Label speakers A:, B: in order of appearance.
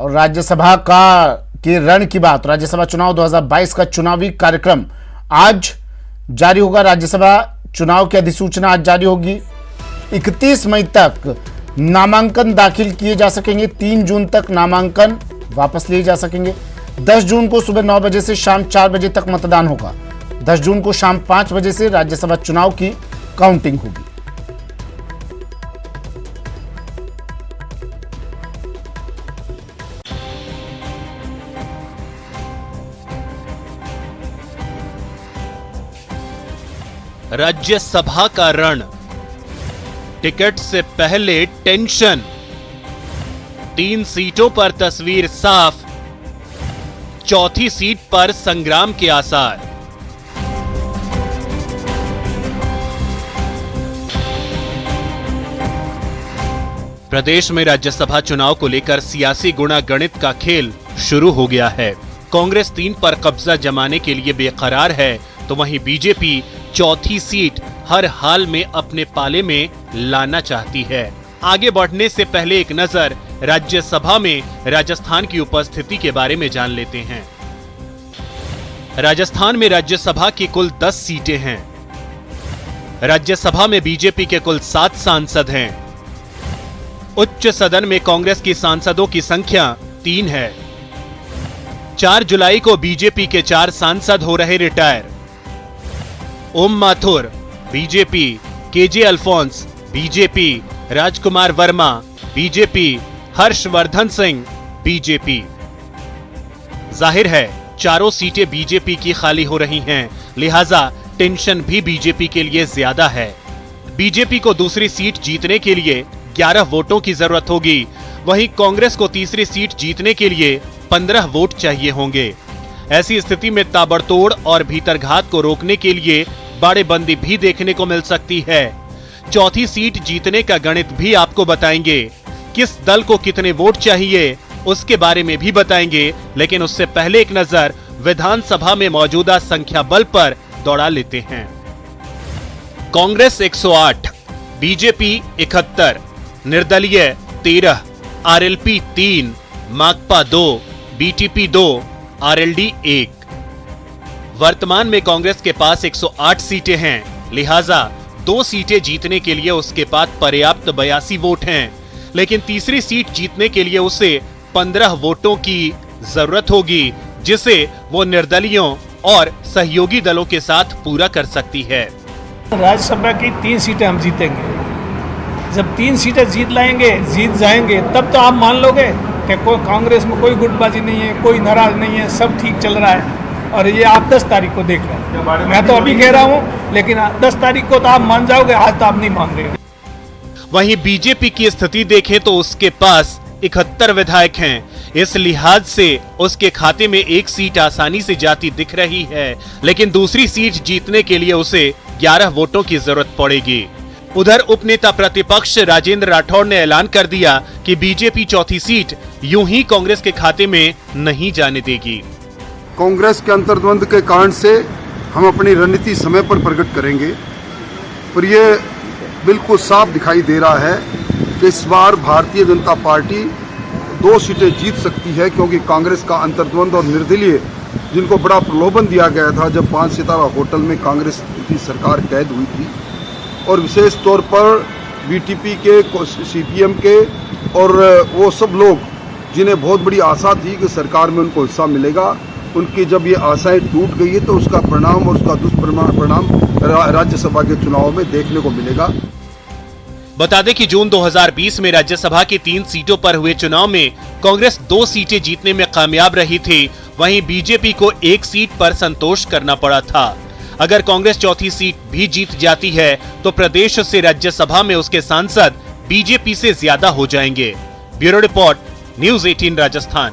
A: और राज्यसभा की रण की बात, राज्यसभा चुनाव 2022 का चुनावी कार्यक्रम आज जारी होगा। राज्यसभा चुनाव की अधिसूचना आज जारी होगी। 31 मई तक नामांकन दाखिल किए जा सकेंगे। 3 जून तक नामांकन वापस लिए जा सकेंगे। 10 जून को सुबह 9 बजे से शाम 4 बजे तक मतदान होगा। 10 जून को शाम 5 बजे से राज्यसभा चुनाव की काउंटिंग होगी।
B: राज्यसभा का रण, टिकट से पहले टेंशन, 3 सीटों पर तस्वीर साफ, चौथी सीट पर संग्राम के आसार। प्रदेश में राज्यसभा चुनाव को लेकर सियासी गुणा गणित का खेल शुरू हो गया है। कांग्रेस 3 पर कब्जा जमाने के लिए बेकरार है, तो वहीं बीजेपी चौथी सीट हर हाल में अपने पाले में लाना चाहती है। आगे बढ़ने से पहले एक नजर राज्यसभा में राजस्थान की उपस्थिति के बारे में जान लेते हैं। राजस्थान में राज्यसभा की कुल 10 सीटें हैं। राज्यसभा में बीजेपी के कुल 7 सांसद हैं। उच्च सदन में कांग्रेस की सांसदों की संख्या 3 है। 4 जुलाई को बीजेपी के 4 सांसद हो रहे retire. Om Mathur BJP, KJ Alphons BJP, Rajkumar Verma BJP, Harshvardhan Singh BJP. जाहिर है चारों सीटें बीजेपी की खाली हो रही हैं, लिहाजा टेंशन भी बीजेपी के लिए ज्यादा है। बीजेपी को दूसरी सीट जीतने के लिए 11 वोटों की जरूरत होगी, वहीं कांग्रेस को तीसरी सीट जीतने के लिए 15 वोट चाहिए होंगे। ऐसी स्थिति में ताबड़तोड़ और भीतरघात को रोकने के लिए बाड़ेबंदी भी देखने को मिल सकती है। चौथी सीट जीतने का गणित भी आपको बताएंगे। किस दल को कितने वोट चाहिए उसके बारे में भी बताएंगे, लेकिन उससे पहले एक नजर विधानसभा में मौजूदा संख्या बल पर दौड़ा लेते हैं। कांग्रेस 108, बीजेपी 71, निर्दलीय 13, आरएलपी 3, माकपा 2, बीटीपी 2, आरएलडी 1। वर्तमान में कांग्रेस के पास 108 सीटें हैं, लिहाजा 2 सीटें जीतने के लिए उसके पास पर्याप्त 82 वोट हैं, लेकिन तीसरी सीट जीतने के लिए उसे 15 वोटों की जरूरत होगी, जिसे वो निर्दलियों और सहयोगी दलों के साथ पूरा कर सकती है।
C: राज्यसभा की 3 सीटें हम जीतेंगे। जब 3 सीटें जीत जाएंगे, तब तो आप मान लोगे कि कोई कांग्रेस में कोई गुटबाजी नहीं है, कोई नाराज नहीं है, सब ठीक चल रहा है। और ये आप 10 तारीख को देख लें। मैं तो अभी कह रहा हूँ, लेकिन 10 तारीख को तो आप मान जाओगे, आज तो आप नहीं मान रहे।
B: वहीं बीजेपी की स्थिति देखें तो उसके पास 71 विधायक हैं। इस लिहाज से उसके खाते में 1 सीट आसानी से जाती दिख रही है, लेकिन दूसरी सीट जीतने के लिए उसे 11 वोटों की जरूरत पड़ेगी। उधर उपनेता प्रतिपक्ष राजेंद्र राठौड़ ने ऐलान कर दिया कि बीजेपी चौथी सीट यूं ही कांग्रेस के खाते में नहीं जाने देगी।
D: कांग्रेस के अंतर्द्वंद के कारण से हम अपनी रणनीति समय पर प्रकट करेंगे, पर यह बिल्कुल साफ दिखाई दे रहा है कि इस बार भारतीय जनता पार्टी 2 सीटें जीत सकती है, क्योंकि कांग्रेस का अंतर्द्वंद और निर्दलीय, जिनको बड़ा प्रलोभन दिया गया था जब 5 सितारा होटल में कांग्रेस की सरकार कैद हुई थी, और विशेष तौर पर बीटीपी के, सीपीएम के और वो सब लोग जिन्हें बहुत बड़ी आशा थी कि सरकार में उनको हिस्सा मिलेगा, उनकी जब ये आशाएं टूट गई है तो उसका परिणाम और उसका दुष्परिणाम राज्यसभा के चुनाव में देखने को मिलेगा।
B: बता दें कि जून 2020 में राज्यसभा की 3 सीटों पर हुए चुनाव में कांग्रेस 2 सीटें जीतने में कामयाब रही थी, वहीं बीजेपी को 1 सीट पर संतोष करना पड़ा था। अगर कांग्रेस चौथी सीट भी जीत जाती है तो प्रदेश से राज्यसभा में उसके सांसद बीजेपी से ज्यादा हो जाएंगे। Bureau report, news 18 Rajasthan.